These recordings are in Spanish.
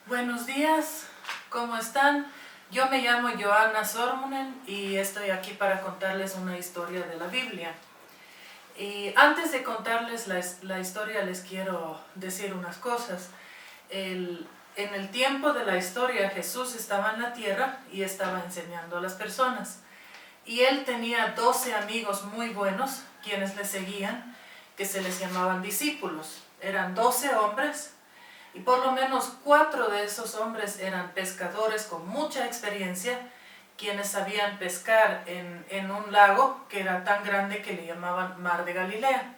Buenos días, ¿cómo están? Yo me llamo Johanna Sormunen y estoy aquí para contarles una historia de la Biblia. Y antes de contarles la historia les quiero decir unas cosas. En el tiempo de la historia Jesús estaba en la tierra y estaba enseñando a las personas. Y él tenía 12 amigos muy buenos, quienes le seguían, que se les llamaban discípulos. Eran 12 hombres. Y por lo menos 4 de esos hombres eran pescadores con mucha experiencia, quienes sabían pescar en un lago que era tan grande que le llamaban Mar de Galilea.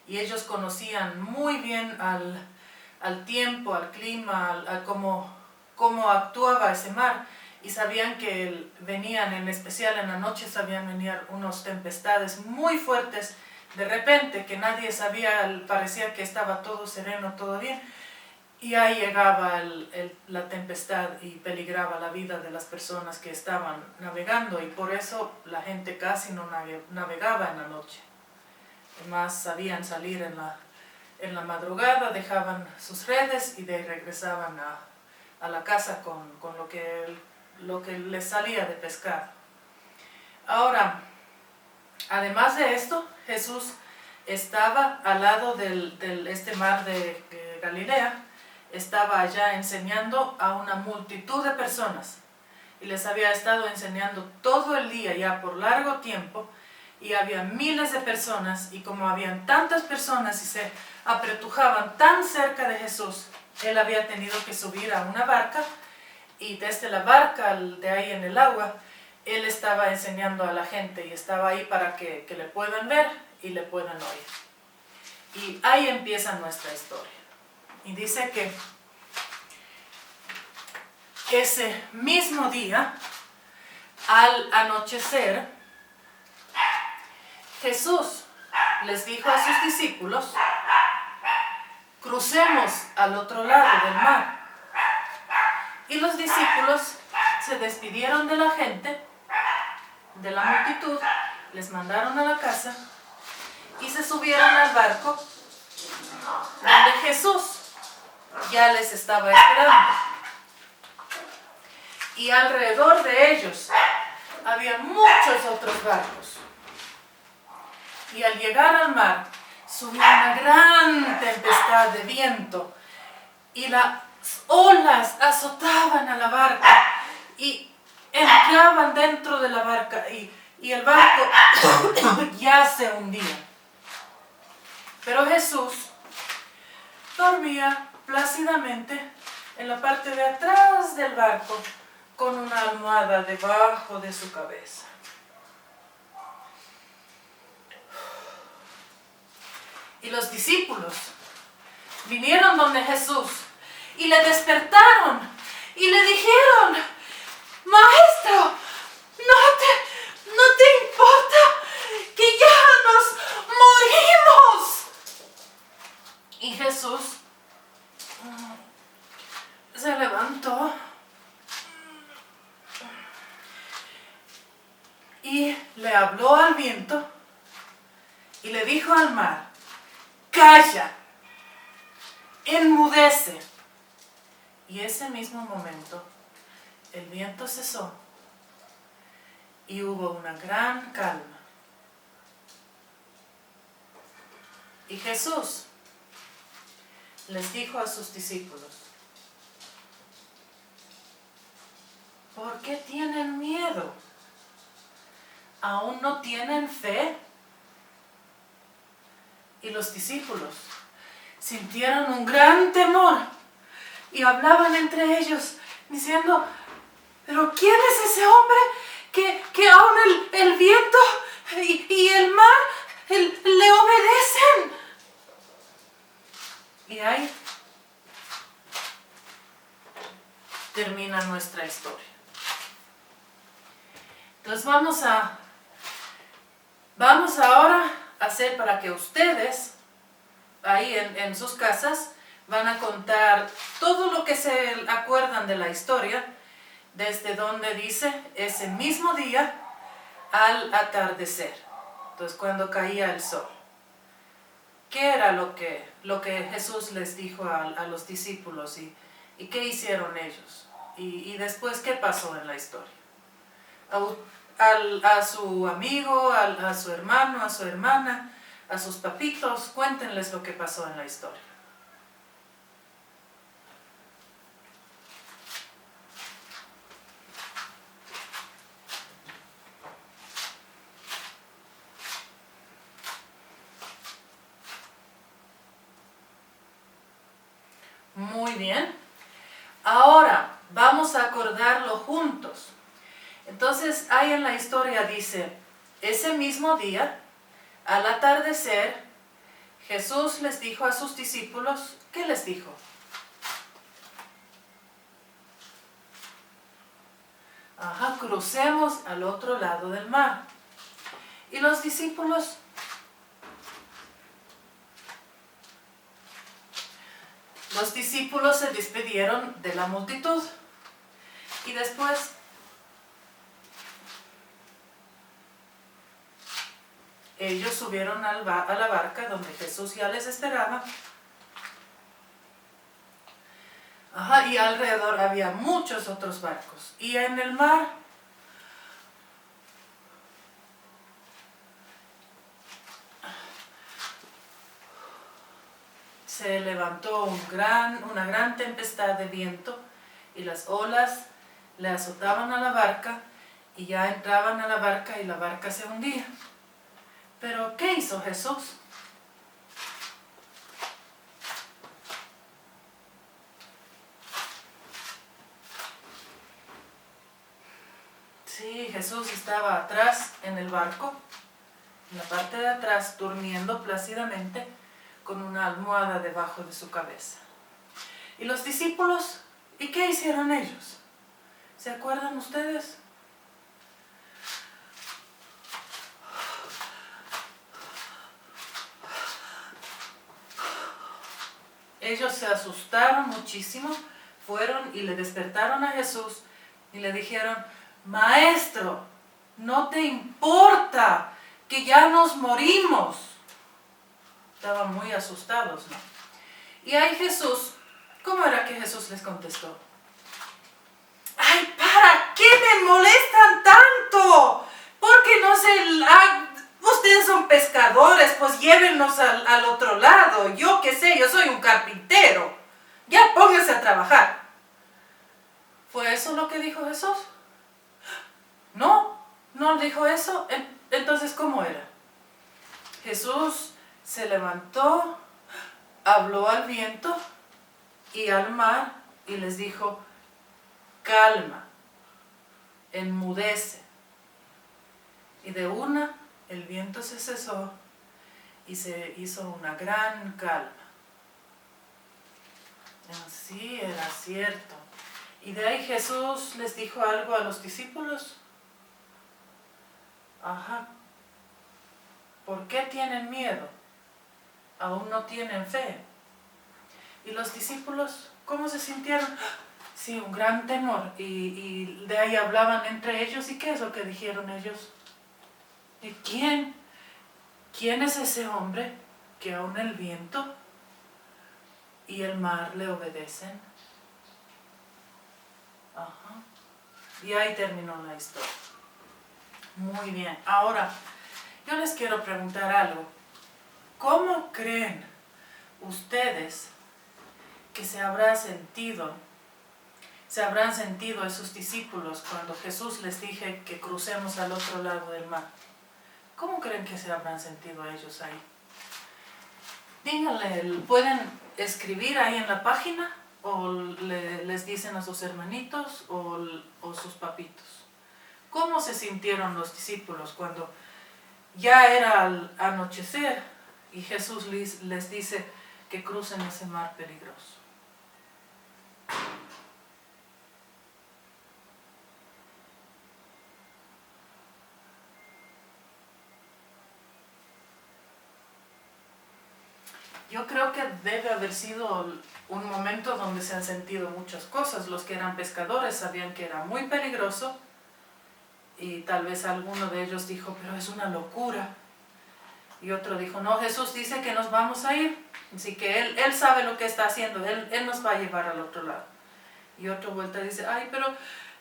Y ellos conocían muy bien al tiempo, al clima, a cómo actuaba ese mar. Y sabían que venían, en especial en la noche, sabían venir unas tempestades muy fuertes de repente, que nadie sabía, parecía que estaba todo sereno, todo bien. Y ahí llegaba la tempestad y peligraba la vida de las personas que estaban navegando, y por eso la gente casi no navegaba en la noche. Además sabían salir en la madrugada, dejaban sus redes y de ahí regresaban a la casa con lo que les salía de pescar. Ahora, además de esto, Jesús estaba al lado de este mar de Galilea. Estaba allá enseñando a una multitud de personas y les había estado enseñando todo el día ya por largo tiempo, y había miles de personas, y como habían tantas personas y se apretujaban tan cerca de Jesús, él había tenido que subir a una barca, y desde la barca de ahí en el agua él estaba enseñando a la gente y estaba ahí para que le puedan ver y le puedan oír. Y ahí empieza nuestra historia. Y dice que ese mismo día, al anochecer, Jesús les dijo a sus discípulos: crucemos al otro lado del mar. Y los discípulos se despidieron de la gente, de la multitud, les mandaron a la casa y se subieron al barco donde Jesús ya les estaba esperando. Y alrededor de ellos había muchos otros barcos. Y al llegar al mar, subió una gran tempestad de viento, y las olas azotaban a la barca y entraban dentro de la barca, y el barco ya se hundía. Pero Jesús dormía plácidamente en la parte de atrás del barco, con una almohada debajo de su cabeza. Y los discípulos vinieron donde Jesús y le despertaron y le dijeron: Maestro, ¿no te importa que ya nos morimos? Y Jesús se levantó y le habló al viento y le dijo al mar: calla, enmudece. Y ese mismo momento el viento cesó y hubo una gran calma. Y Jesús les dijo a sus discípulos: ¿por qué tienen miedo? ¿Aún no tienen fe? Y los discípulos sintieron un gran temor y hablaban entre ellos diciendo: ¿pero quién es ese hombre que aún el viento y el mar le obedecen? Y ahí termina nuestra historia. Entonces vamos ahora a hacer para que ustedes ahí en sus casas van a contar todo lo que se acuerdan de la historia, desde donde dice ese mismo día al atardecer. Entonces, cuando caía el sol, ¿qué era lo que Jesús les dijo a los discípulos? ¿Y qué hicieron ellos? Y después, ¿qué pasó en la historia? A su amigo, a su hermano, a su hermana, a sus papitos, cuéntenles lo que pasó en la historia. Muy bien. Ahora vamos a acordarlo juntos. Entonces, ahí en la historia dice, ese mismo día, al atardecer, Jesús les dijo a sus discípulos, ¿qué les dijo? Ajá, crucemos al otro lado del mar. Y los discípulos se despidieron de la multitud. Y después ellos subieron a la barca donde Jesús ya les esperaba. Ajá, y alrededor había muchos otros barcos. Y en el mar se levantó una gran tempestad de viento y las olas le azotaban a la barca y ya entraban a la barca y la barca se hundía. Pero ¿qué hizo Jesús? Sí, Jesús estaba atrás en el barco, en la parte de atrás, durmiendo plácidamente con una almohada debajo de su cabeza. ¿Y los discípulos? ¿Y qué hicieron ellos? ¿Se acuerdan ustedes? Ellos se asustaron muchísimo, fueron y le despertaron a Jesús y le dijeron, Maestro, ¿no te importa que ya nos morimos? Estaban muy asustados, ¿no? Y ahí Jesús, ¿cómo era que Jesús les contestó? ¡Ay, para qué me molestan tanto! ¿Por qué no ustedes son pescadores, pues llévennos al otro lado. Yo qué sé, yo soy un carpintero. Ya pónganse a trabajar. ¿Fue eso lo que dijo Jesús? No dijo eso. Entonces, ¿cómo era? Jesús se levantó, habló al viento y al mar y les dijo, calma, enmudece. Y de una, el viento se cesó y se hizo una gran calma. Así era cierto. Y de ahí Jesús les dijo algo a los discípulos. Ajá. ¿Por qué tienen miedo? Aún no tienen fe. Y los discípulos, ¿cómo se sintieron? Sí, un gran temor. Y de ahí hablaban entre ellos. ¿Y qué es lo que dijeron ellos? ¿Y quién es ese hombre que aún el viento y el mar le obedecen? Ajá. Y ahí terminó la historia. Muy bien. Ahora, yo les quiero preguntar algo. ¿Cómo creen ustedes que se habrán sentido esos discípulos cuando Jesús les dije que crucemos al otro lado del mar? ¿Cómo creen que se habrán sentido ellos ahí? Díganle, ¿pueden escribir ahí en la página? ¿O les dicen a sus hermanitos o sus papitos? ¿Cómo se sintieron los discípulos cuando ya era al anochecer y Jesús les dice que crucen ese mar peligroso? Yo creo que debe haber sido un momento donde se han sentido muchas cosas. Los que eran pescadores sabían que era muy peligroso y tal vez alguno de ellos dijo, pero es una locura. Y otro dijo, no, Jesús dice que nos vamos a ir, así que Él sabe lo que está haciendo, Él nos va a llevar al otro lado. Y otra vuelta dice, ay, pero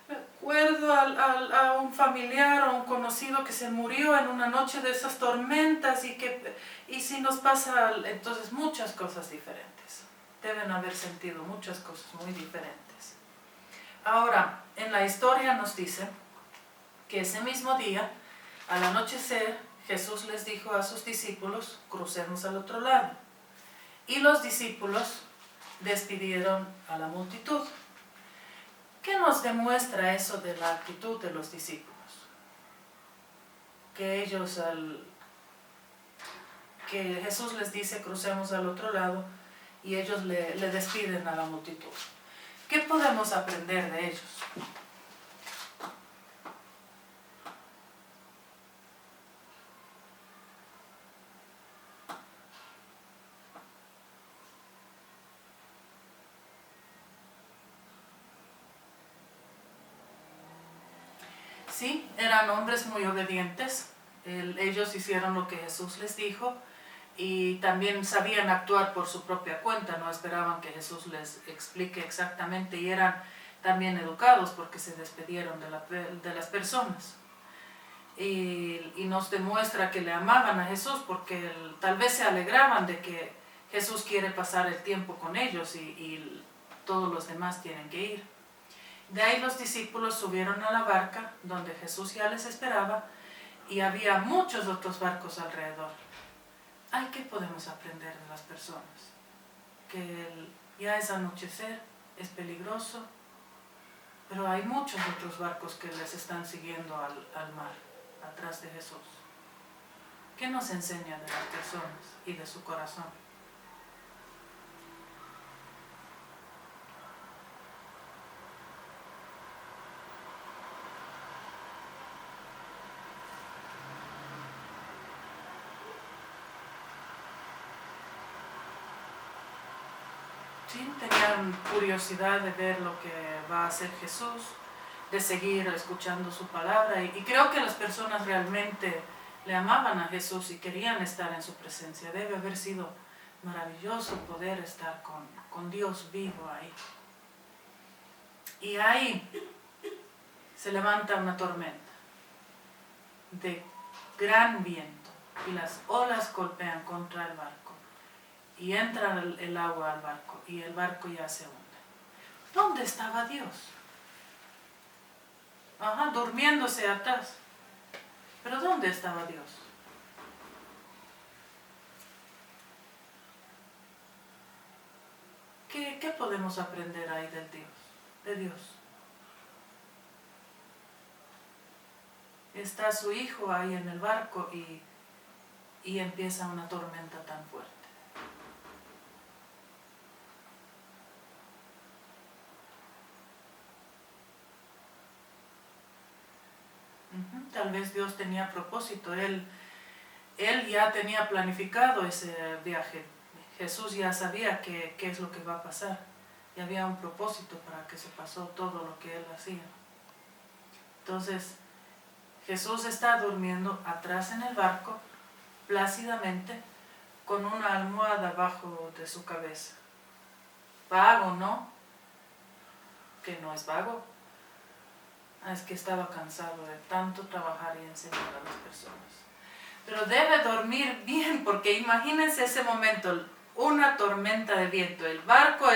me acuerdo a un familiar o un conocido que se murió en una noche de esas tormentas y si nos pasa, entonces muchas cosas diferentes. Deben haber sentido muchas cosas muy diferentes. Ahora, en la historia nos dice que ese mismo día, al anochecer, Jesús les dijo a sus discípulos, crucemos al otro lado. Y los discípulos despidieron a la multitud. ¿Qué nos demuestra eso de la actitud de los discípulos? Que que Jesús les dice crucemos al otro lado y ellos le despiden a la multitud. ¿Qué podemos aprender de ellos? Sí, eran hombres muy obedientes. Ellos hicieron lo que Jesús les dijo y también sabían actuar por su propia cuenta, no esperaban que Jesús les explique exactamente y eran también educados porque se despidieron de las personas. Y nos demuestra que le amaban a Jesús porque tal vez se alegraban de que Jesús quiere pasar el tiempo con ellos y todos los demás tienen que ir. De ahí los discípulos subieron a la barca donde Jesús ya les esperaba y había muchos otros barcos alrededor. Ay, ¿qué podemos aprender de las personas? Que ya es anochecer, es peligroso, pero hay muchos otros barcos que les están siguiendo al mar, atrás de Jesús. ¿Qué nos enseña de las personas y de su corazón? Sí, tenían curiosidad de ver lo que va a hacer Jesús, de seguir escuchando su palabra y creo que las personas realmente le amaban a Jesús y querían estar en su presencia. Debe haber sido maravilloso poder estar con Dios vivo ahí. Y ahí se levanta una tormenta de gran viento y las olas golpean contra el barco y entra el agua al barco y el barco ya se hunde. ¿Dónde estaba Dios? Durmiéndose atrás. ¿Pero dónde estaba Dios? ¿Qué podemos aprender ahí de Dios? Está su hijo ahí en el barco y empieza una tormenta tan fuerte. Tal vez Dios tenía propósito, él ya tenía planificado ese viaje. Jesús ya sabía qué es lo que va a pasar y había un propósito para que se pasó todo lo que él hacía. Entonces Jesús está durmiendo atrás en el barco, plácidamente, con una almohada abajo de su cabeza. Vago, ¿no? Que no es vago. Es que estaba cansado de tanto trabajar y enseñar a las personas. Pero debe dormir bien, porque imagínense ese momento, una tormenta de viento. El barco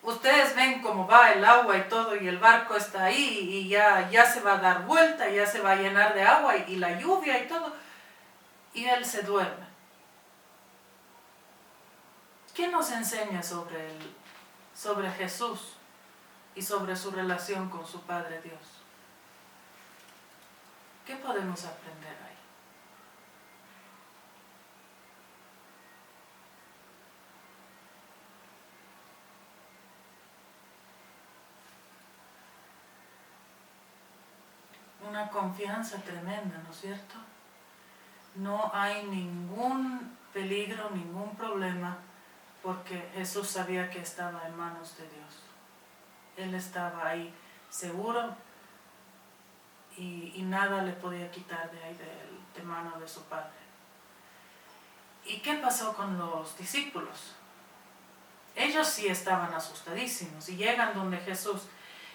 ustedes ven cómo va el agua y todo, y el barco está ahí, y ya se va a dar vuelta, ya se va a llenar de agua, y la lluvia y todo, y él se duerme. ¿Qué nos enseña sobre Jesús y sobre su relación con su Padre Dios? ¿Qué podemos aprender ahí? Una confianza tremenda, ¿no es cierto? No hay ningún peligro, ningún problema, porque Jesús sabía que estaba en manos de Dios. Él estaba ahí seguro y nada le podía quitar de ahí de mano de su Padre. ¿Y qué pasó con los discípulos? Ellos sí estaban asustadísimos y llegan donde Jesús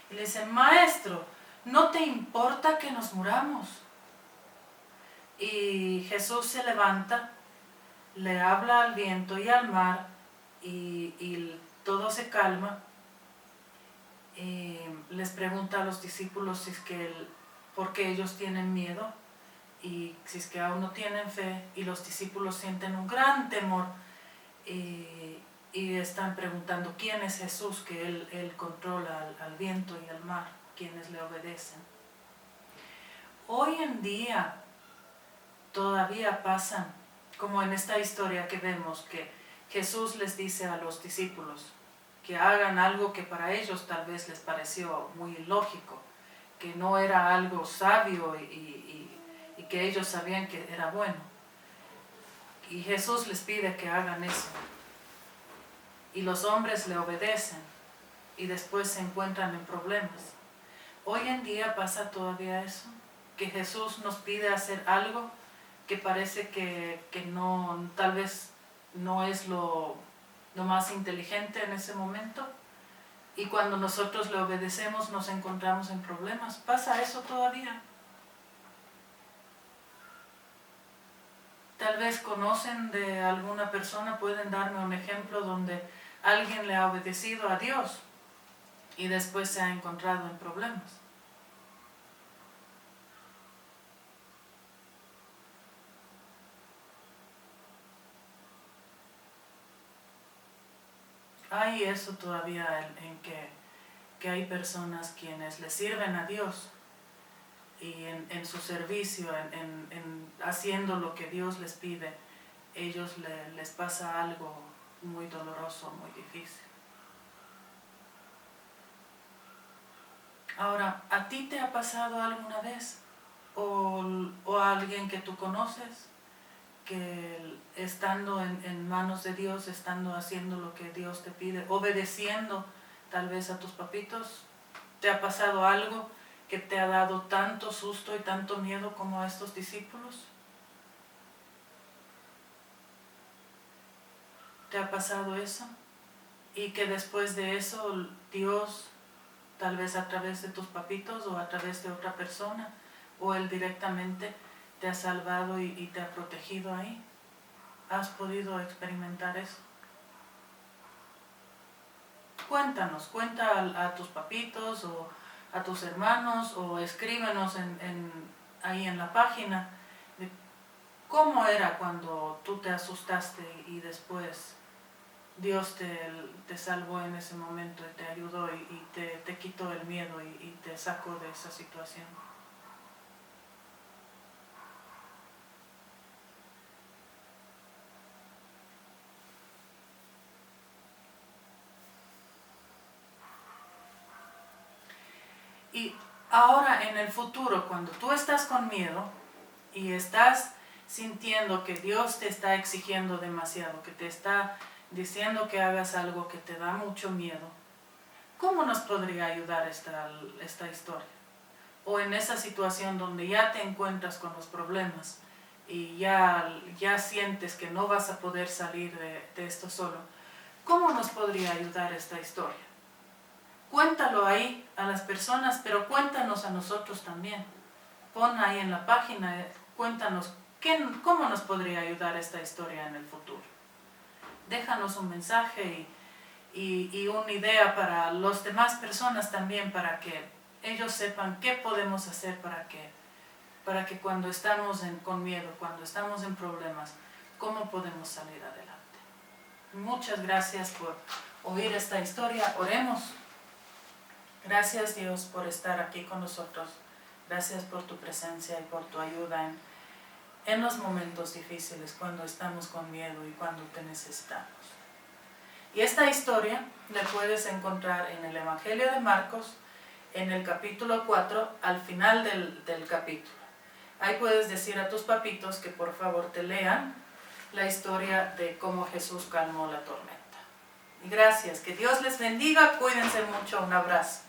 y le dicen: Maestro, ¿no te importa que nos muramos? Y Jesús se levanta, le habla al viento y al mar y todo se calma. Y les pregunta a los discípulos si es que por qué ellos tienen miedo y si es que aún no tienen fe, y los discípulos sienten un gran temor y están preguntando quién es Jesús, que él controla al viento y al mar, quienes le obedecen. Hoy en día todavía pasan, como en esta historia que vemos, que Jesús les dice a los discípulos que hagan algo que para ellos tal vez les pareció muy ilógico, que no era algo sabio y que ellos sabían que era bueno. Y Jesús les pide que hagan eso. Y los hombres le obedecen y después se encuentran en problemas. Hoy en día pasa todavía eso, que Jesús nos pide hacer algo que parece que no, tal vez no es lo más inteligente en ese momento, y cuando nosotros le obedecemos nos encontramos en problemas. ¿Pasa eso todavía? Tal vez conocen de alguna persona, pueden darme un ejemplo donde alguien le ha obedecido a Dios y después se ha encontrado en problemas. Hay eso todavía en que hay personas quienes le sirven a Dios y en su servicio, en haciendo lo que Dios les pide, ellos les pasa algo muy doloroso, muy difícil. Ahora, ¿a ti te ha pasado alguna vez? ¿O a alguien que tú conoces, que estando en manos de Dios, estando haciendo lo que Dios te pide, obedeciendo tal vez a tus papitos, te ha pasado algo que te ha dado tanto susto y tanto miedo como a estos discípulos? ¿Te ha pasado eso? Y que después de eso Dios, tal vez a través de tus papitos o a través de otra persona, o Él directamente te ha salvado y te ha protegido ahí. ¿Has podido experimentar eso? Cuéntanos, cuenta a tus papitos o a tus hermanos, o escríbenos ahí en la página de cómo era cuando tú te asustaste y después Dios te salvó en ese momento y te ayudó y te quitó el miedo y te sacó de esa situación. Y ahora en el futuro, cuando tú estás con miedo y estás sintiendo que Dios te está exigiendo demasiado, que te está diciendo que hagas algo que te da mucho miedo, ¿cómo nos podría ayudar esta historia? O en esa situación donde ya te encuentras con los problemas y ya sientes que no vas a poder salir de esto solo, ¿cómo nos podría ayudar esta historia? Cuéntalo ahí a las personas, pero cuéntanos a nosotros también. Pon ahí en la página, cuéntanos cómo nos podría ayudar esta historia en el futuro. Déjanos un mensaje y una idea para las demás personas también, para que ellos sepan qué podemos hacer para que cuando estamos con miedo, cuando estamos en problemas, cómo podemos salir adelante. Muchas gracias por oír esta historia. Oremos. Gracias, Dios, por estar aquí con nosotros. Gracias por tu presencia y por tu ayuda en los momentos difíciles, cuando estamos con miedo y cuando te necesitamos. Y esta historia la puedes encontrar en el Evangelio de Marcos, en el capítulo 4, al final del capítulo. Ahí puedes decir a tus papitos que por favor te lean la historia de cómo Jesús calmó la tormenta. Y gracias, que Dios les bendiga, cuídense mucho, un abrazo.